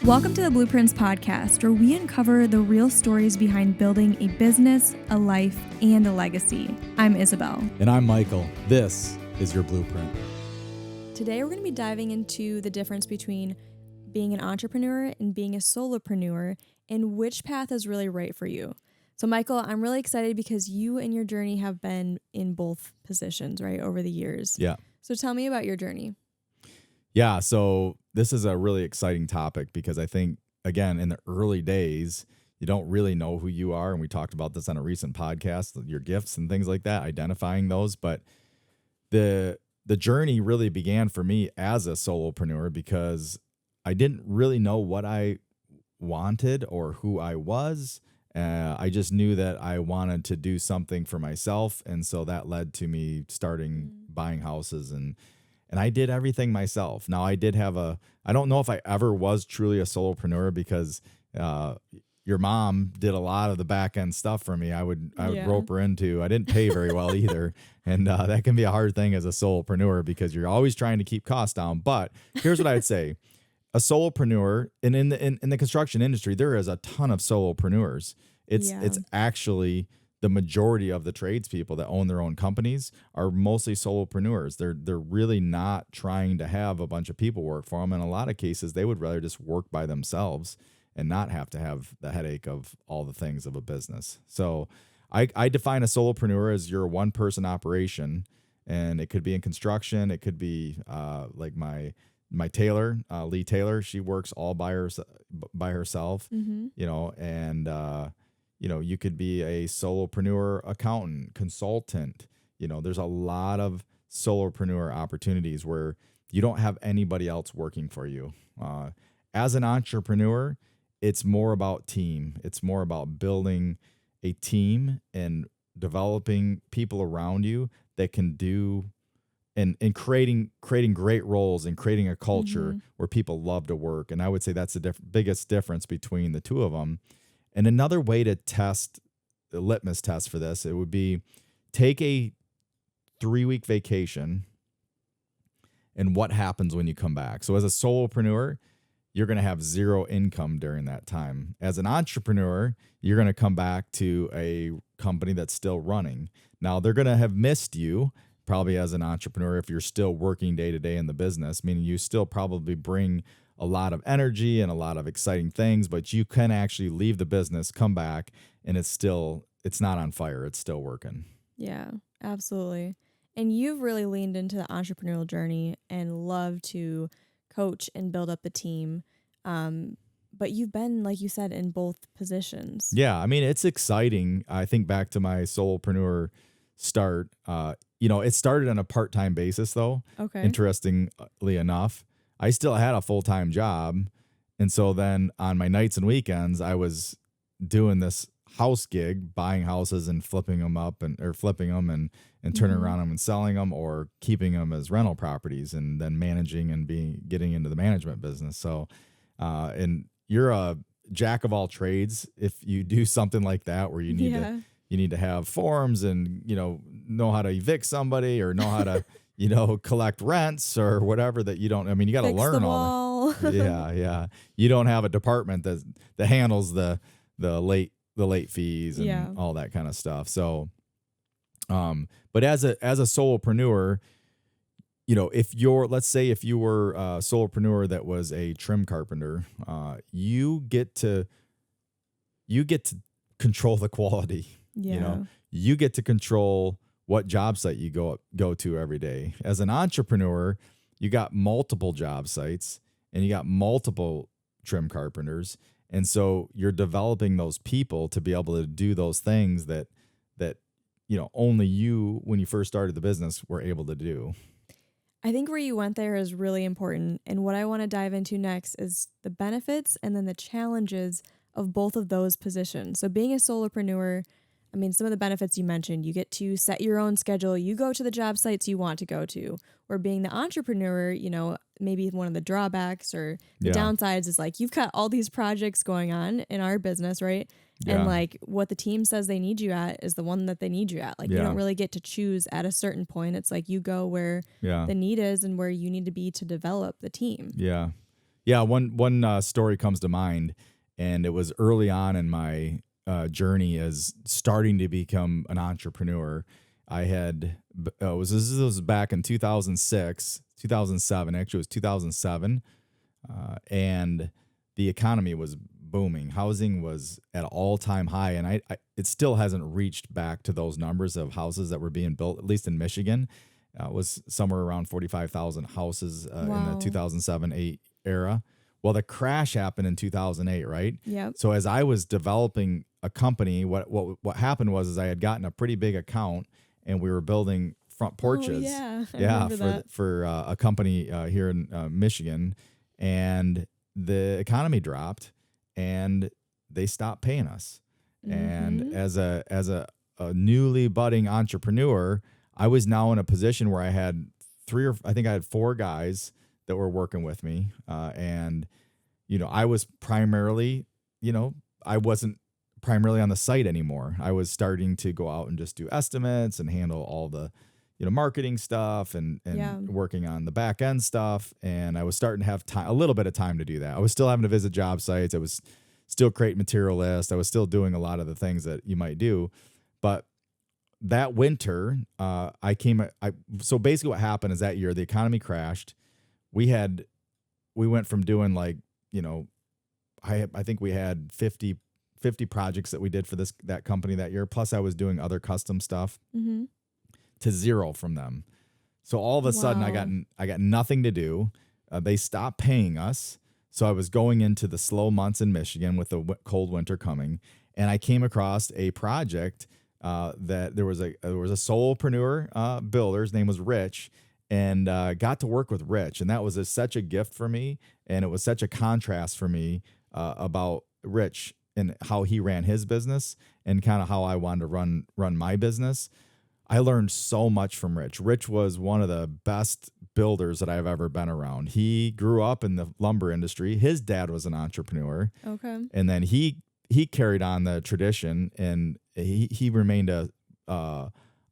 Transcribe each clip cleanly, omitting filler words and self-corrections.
Welcome to the Blueprints podcast, where we uncover the real stories behind building a business, a life, and a legacy. I'm Isabelle. And I'm Michael. This is your Blueprint. Today, we're going to be diving into the difference between being an entrepreneur and being a solopreneur and which path is really right for you. So, Michael, I'm really excited because you and your journey have been in both positions, right, over the years. Yeah. So tell me about your journey. Yeah. So this is a really exciting topic because I think, again, in the early days, you don't really know who you are. And we talked about this on a recent podcast, your gifts and things like that, identifying those. But the journey really began for me as a solopreneur because I didn't really know what I wanted or who I was. I just knew that I wanted to do something for myself. And so that led to me starting buying houses and I did everything myself. Now I did have I don't know if I ever was truly a solopreneur because your mom did a lot of the back end stuff for me. I would rope her into. I didn't pay very well either. And that can be a hard thing as a solopreneur because you're always trying to keep costs down. But here's what I'd say. A solopreneur, and in the construction industry, there is a ton of solopreneurs. It's actually the majority of the tradespeople that own their own companies are mostly solopreneurs. They're really not trying to have a bunch of people work for them. In a lot of cases, they would rather just work by themselves and not have to have the headache of all the things of a business. So I define a solopreneur as you're a one-person operation, and it could be in construction. It could be like my tailor, Lee Taylor. She works all by herself, and you could be a solopreneur accountant, consultant. There's a lot of solopreneur opportunities where you don't have anybody else working for you. As an entrepreneur, it's more about team. It's more about building a team and developing people around you that can do and creating great roles and creating a culture where people love to work. And I would say that's the biggest difference between the two of them. And another way to test the litmus test for this, it would be take a 3-week vacation and what happens when you come back. So as a solopreneur, you're going to have zero income during that time. As an entrepreneur, you're going to come back to a company that's still running. Now, they're going to have missed you probably as an entrepreneur if you're still working day to day in the business, meaning you still probably bring a lot of energy and a lot of exciting things, but you can actually leave the business, come back, and it's not on fire. It's still working. Yeah, absolutely. And you've really leaned into the entrepreneurial journey and love to coach and build up a team. But you've been, like you said, in both positions. Yeah. I mean, it's exciting. I think back to my solopreneur start, it started on a part-time basis though. Okay. Interestingly enough, I still had a full-time job. And so then on my nights and weekends, I was doing this house gig, buying houses and flipping them or flipping them and turning around them and selling them or keeping them as rental properties and then managing and getting into the management business. So, and you're a jack of all trades if you do something like that where you need to have forms and, know how to evict somebody or know how to, collect rents or whatever that you don't, you got to learn all that. Yeah. You don't have a department that handles the late fees and all that kind of stuff. So, but as a solopreneur, if you were a solopreneur that was a trim carpenter, you get to control the quality. You get to control what job site you go to every day. As an entrepreneur, you got multiple job sites and you got multiple trim carpenters. And so you're developing those people to be able to do those things that only you, when you first started the business, were able to do. I think where you went there is really important. And what I want to dive into next is the benefits and then the challenges of both of those positions. So being a solopreneur, some of the benefits you mentioned, you get to set your own schedule. You go to the job sites you want to go to. Or being the entrepreneur, maybe one of the drawbacks or the downsides is like, you've got all these projects going on in our business, right? Yeah. And like what the team says they need you at is the one that they need you at. Like you don't really get to choose at a certain point. It's like you go where the need is and where you need to be to develop the team. Yeah. Yeah, one story comes to mind, and it was early on in my journey as starting to become an entrepreneur. I had this was back in 2006, 2007. Actually, it was 2007, and the economy was booming. Housing was at an all-time high, and it still hasn't reached back to those numbers of houses that were being built, at least in Michigan. It was somewhere around 45,000 houses in the Wow. 2007-8 era. Well, the crash happened in 2008, right? Yep. So as I was developing a company, what happened was I had gotten a pretty big account, and we were building front Oh porches, yeah, I yeah, remember that. for a company here in Michigan, and the economy dropped, and they stopped paying us. And Mhm. as a newly budding entrepreneur, I was now in a position where I had I think I had four guys that were working with me, and I was primarily, I wasn't primarily on the site anymore. I was starting to go out and just do estimates and handle all the, marketing stuff and Yeah. working on the back end stuff. And I was starting to have time, a little bit of time to do that. I was still having to visit job sites. I was still creating material lists. I was still doing a lot of the things that you might do. But that winter, so basically what happened is that year, the economy crashed. We went from doing like, I think we had 50 projects that we did for that company that year. Plus I was doing other custom stuff, Mhm. to zero from them. So all of a sudden Wow. I got nothing to do. They stopped paying us. So I was going into the slow months in Michigan with the cold winter coming, and I came across a project that there was a solopreneur builder. His name was Rich, and got to work with Rich, and that was such a gift for me, and it was such a contrast for me about Rich and how he ran his business and kind of how I wanted to run my business. I learned so much from Rich. Rich was one of the best builders that I've ever been around. He grew up in the lumber industry. His dad was an entrepreneur, Okay. and then he carried on the tradition, and he remained a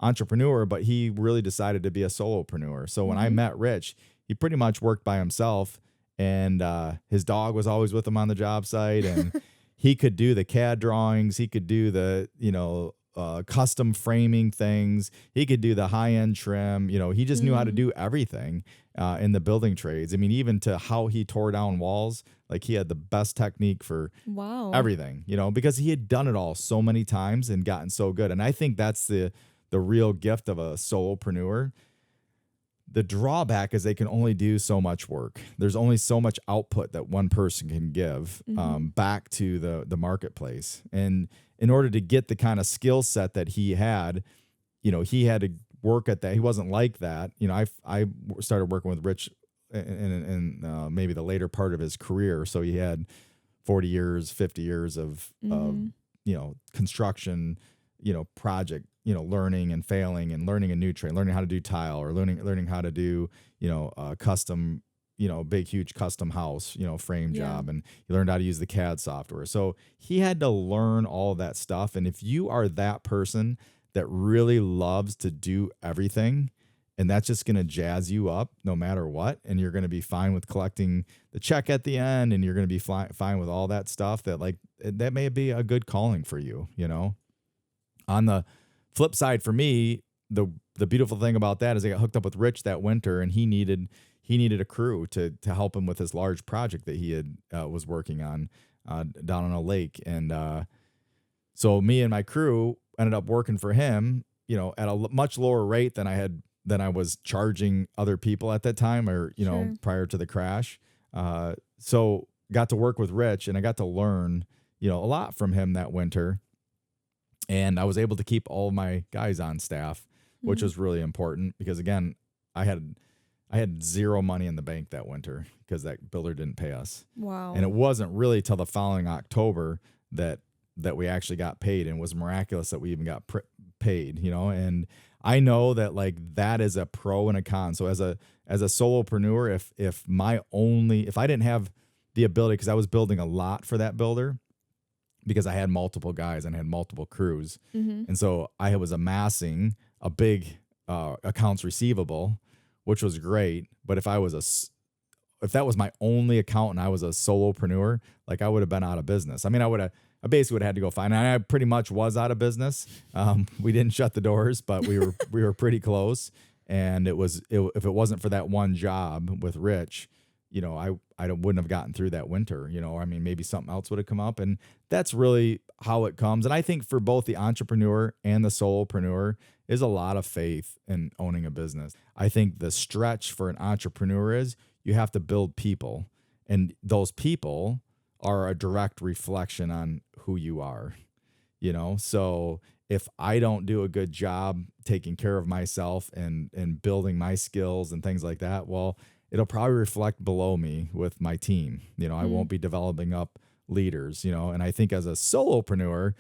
entrepreneur, but he really decided to be a solopreneur. So when I Mhm. met Rich, he pretty much worked by himself, and his dog was always with him on the job site, and he could do the CAD drawings, he could do the custom framing things, he could do the high end trim. He just knew how to Mhm. do everything in the building trades. I mean, even to how he tore down walls, like he had the best technique for Wow. everything, because he had done it all so many times and gotten so good. And I think that's the real gift of a solopreneur. The drawback is they can only do so much work. There's only so much output that one person can give Mhm. back to the marketplace. And in order to get the kind of skill set that he had to work at that. He wasn't like that. I started working with Rich in maybe the later part of his career. So he had 40 years, 50 years of Mhm. construction, project, learning and failing and learning a new trade, learning how to do tile, or learning how to do, custom, big, huge custom house, frame Yeah. job. And he learned how to use the CAD software. So he had to learn all of that stuff. And if you are that person that really loves to do everything, and that's just going to jazz you up no matter what, and you're going to be fine with collecting the check at the end, and you're going to be fine with all that stuff, that may be a good calling for you. On the flip side, for me, the beautiful thing about that is I got hooked up with Rich that winter, and he needed a crew to help him with this large project that he had was working on down on a lake. And so me and my crew ended up working for him, at a much lower rate than I was charging other people at that time, or Sure. prior to the crash. So got to work with Rich, and I got to learn a lot from him that winter, and I was able to keep all of my guys on staff, which Mhm. was really important because, again, I had I had zero money in the bank that winter because that builder didn't pay us. And it Wow. wasn't really till the following October that we actually got paid, and it was miraculous that we even got paid. And I know that, like, that is a pro and a con. So as a solopreneur, if I didn't have the ability, because I was building a lot for that builder, because I had multiple guys and I had multiple crews. Mhm. And so I was amassing a big accounts receivable, which was great. But if I was if that was my only account and I was a solopreneur, like I would have been out of business. I mean, I basically would have had to go find, and I pretty much was out of business. We didn't shut the doors, but we were pretty close. And if it wasn't for that one job with Rich, I wouldn't have gotten through that winter. I mean, maybe something else would have come up, and that's really how it comes. And I think for both the entrepreneur and the solopreneur is a lot of faith in owning a business. I think the stretch for an entrepreneur is you have to build people, and those people are a direct reflection on who you are. So if I don't do a good job taking care of myself and building my skills and things like that, well, it'll probably reflect below me with my team. I won't be developing up leaders, and I think as a solopreneur,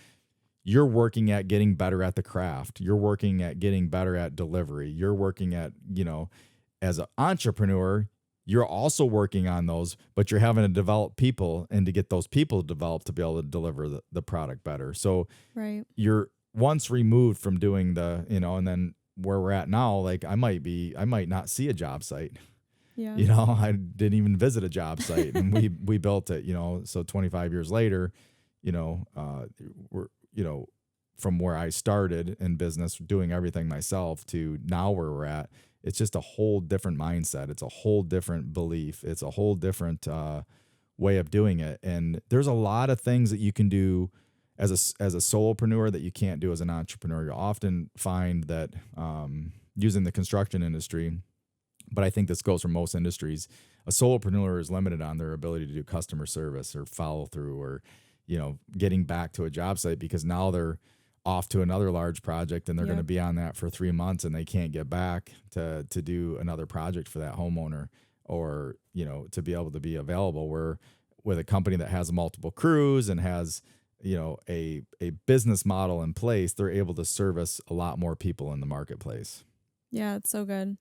you're working at getting better at the craft. You're working at getting better at delivery. You're working at, as an entrepreneur, you're also working on those, but you're having to develop people and to get those people developed to be able to deliver the product better. So Right. you're once removed from doing and then where we're at now, like I might not see a job site. Yeah. I didn't even visit a job site, and we built it, so 25 years later, we're, from where I started in business, doing everything myself to now where we're at, it's just a whole different mindset. It's a whole different belief. It's a whole different way of doing it. And there's a lot of things that you can do as a solopreneur that you can't do as an entrepreneur. You'll often find that using the construction industry, but I think this goes for most industries, a solopreneur is limited on their ability to do customer service or follow through or, getting back to a job site, because now they're off to another large project and they're going to be on that for 3 months and they can't get back to do another project for that homeowner, or, to be able to be available, where with a company that has multiple crews and has, a business model in place, they're able to service a lot more people in the marketplace. Yeah, it's so good.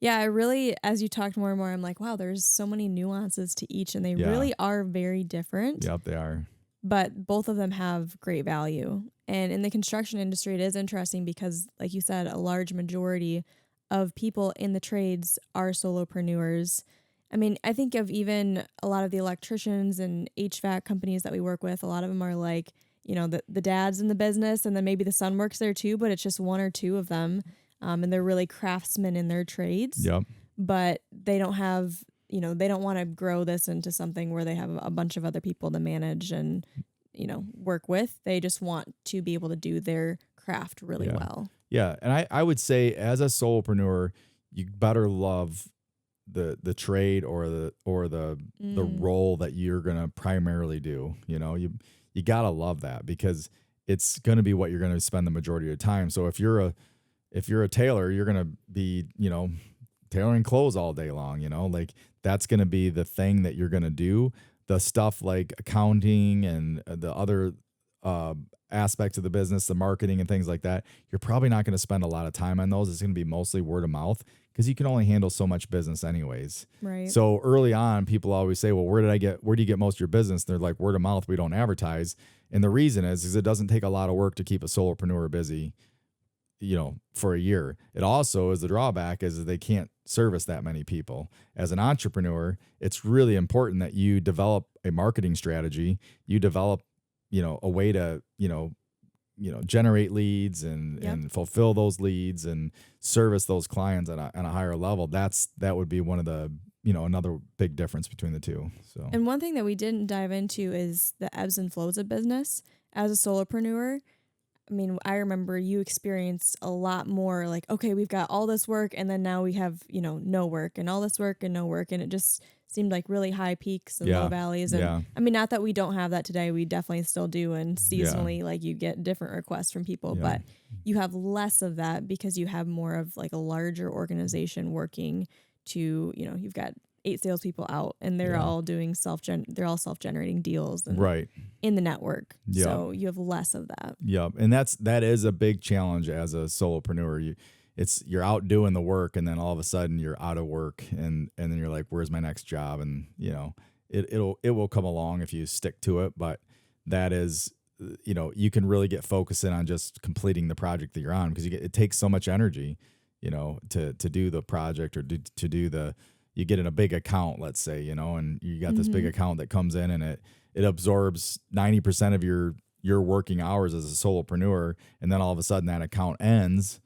Yeah, I really, as you talked more and more, I'm like, wow, there's so many nuances to each, and they really are very different. Yep, they are. But both of them have great value. And in the construction industry, it is interesting because, like you said, a large majority of people in the trades are solopreneurs. I mean, I think of even a lot of the electricians and HVAC companies that we work with, a lot of them are like, the dad's in the business, and then maybe the son works there too, but it's just one or two of them. And they're really craftsmen in their trades. Yep. But they don't have, they don't want to grow this into something where they have a bunch of other people to manage and, work with. They just want to be able to do their craft really well. Yeah. And I would say as a solopreneur, you better love the trade or the role that you're going to primarily do. You got to love that, because it's going to be what you're going to spend the majority of your time. So if you're a tailor, you're going to be, tailoring clothes all day long, like that's going to be the thing that you're going to do. The stuff like accounting and the other aspects of the business, the marketing and things like that, you're probably not going to spend a lot of time on those. It's going to be mostly word of mouth, because you can only handle so much business anyways. Right. So early on, people always say, well, where do you get most of your business? And they're like, word of mouth, we don't advertise. And the reason is it doesn't take a lot of work to keep a solopreneur busy, for a year. It also is the drawback is that they can't service that many people. As an entrepreneur, it's really important that you develop a marketing strategy. You develop, a way to, generate leads and fulfill those leads and service those clients at a higher level. That would be one of the, another big difference between the two. So, and one thing that we didn't dive into is the ebbs and flows of business as a solopreneur. I mean, I remember you experienced a lot more like, okay, we've got all this work, and then now we have, no work, and all this work and no work. And it just seemed like really high peaks and low valleys. And I mean, not that we don't have that today. We definitely still do. And seasonally, like you get different requests from people, but you have less of that because you have more of like a larger organization working to, you've got 8 salespeople out, and they're all doing they're all self-generating deals and in the network. So you have less of that. Yep. And that is a big challenge as a solopreneur. You're out doing the work, and then all of a sudden you're out of work, and then you're like, where's my next job? And it will come along if you stick to it, but that is, you can really get focused in on just completing the project that you're on, because it takes so much energy, to do the project or to do the you get in a big account, let's say, you know, and you got this big Mhm. account that comes in and it absorbs 90% of your working hours as a solopreneur, and then all of a sudden that account ends.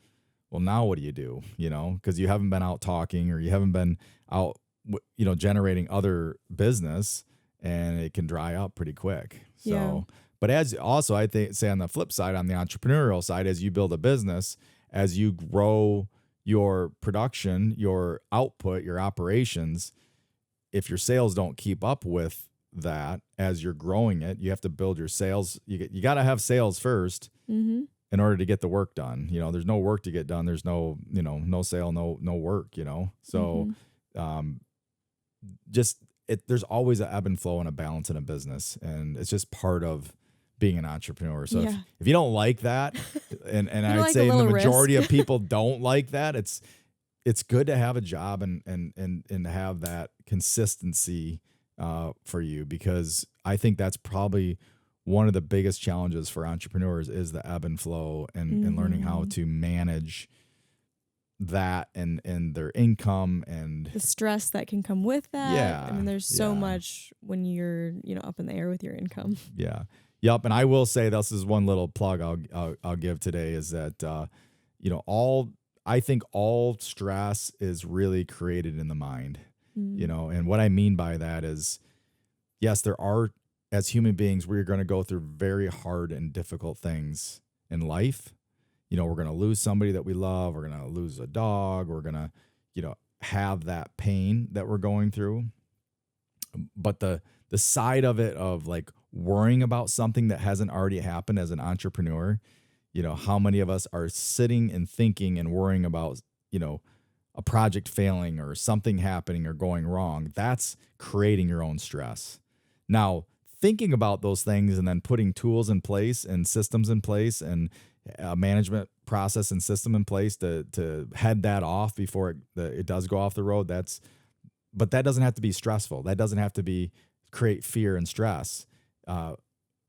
Well, now what do? You know, because you haven't been out talking or you haven't been out, you know, generating other business, and it can dry up pretty quick. Yeah. So, but as also, I think, say on the flip side, on the entrepreneurial side, as you build a business, as you grow your production, your output, your operations, if your sales don't keep up with that as you're growing it, you have to build your sales. You got to have sales first Mhm. in order to get the work done. You know, there's no work to get done. There's no, you know, no sale, no work, you know? So, Mhm. um, just there's always an ebb and flow and a balance in a business. And it's just part of being an entrepreneur. So Yeah. if you don't like that, and You don't I'd like a say the little risk. majority of people don't like that, it's good to have a job and have that consistency for you, because I think that's probably one of the biggest challenges for entrepreneurs is the ebb and flow, and learning how Mhm. to manage that and their income and The stress that can come with that. I yeah, mean, there's so yeah, much when you're, up in the air with your income. yeah, yep. And I will say this is one little plug I'll give today is that you know, I think all stress is really created in the mind, you Mm. know. And what I mean by that is, yes, there are, as human beings, we're going to go through very hard and difficult things in life. You know, we're going to lose somebody that we love. We're going to lose a dog. We're going to, you know, have that pain that we're going through. But the side of it of like worrying about something that hasn't already happened as an entrepreneur, you know, how many of us are sitting and thinking and worrying about, you know, a project failing or something happening or going wrong? That's creating your own stress. Now, thinking about those things and then putting tools in place and systems in place and a management process and system in place to head that off before it does go off the road, but that doesn't have to be stressful. That doesn't have to be create fear and stress. Uh,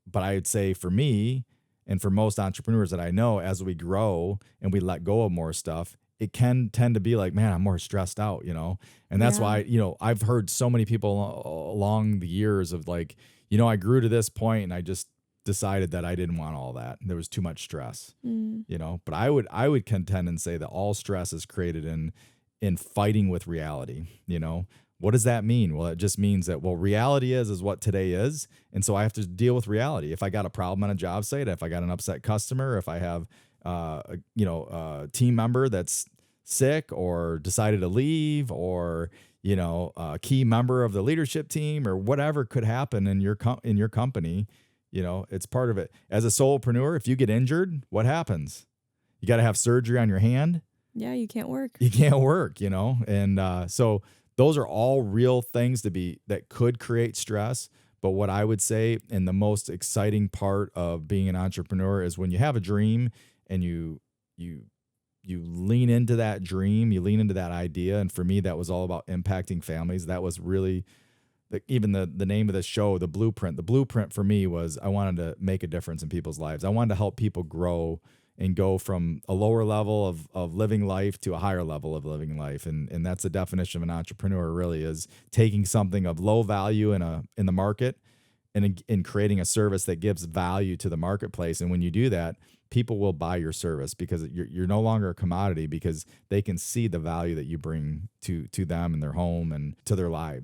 but I would say for me and for most entrepreneurs that I know, as we grow and we let go of more stuff, it can tend to be like, man, I'm more stressed out, you know? And that's Yeah. why, you know, I've heard so many people along the years of like, you know, I grew to this point and I just decided that I didn't want all that. There was too much stress, Mm. you know? But I would contend and say that all stress is created in fighting with reality, you know? What does that mean? Well, it just means that, well, reality is what today is. And so I have to deal with reality. If I got a problem on a job site, if I got an upset customer, if I have, a team member that's sick or decided to leave, or, you know, a key member of the leadership team or whatever could happen in in your company, you know, it's part of it. As a solopreneur, if you get injured, what happens? You got to have surgery on your hand. Yeah, you can't work. You can't work, you know? And so those are all real things that could create stress. But what I would say, and the most exciting part of being an entrepreneur, is when you have a dream and you you lean into that dream, you lean into that idea. And for me, that was all about impacting families. That was really even the name of the show, the blueprint. The blueprint for me was I wanted to make a difference in people's lives. I wanted to help people grow and go from a lower level of living life to a higher level of living life. And that's the definition of an entrepreneur, really, is taking something of low value in the market and in creating a service that gives value to the marketplace. And when you do that, people will buy your service because you're no longer a commodity, because they can see the value that you bring to them and their home and to their lives.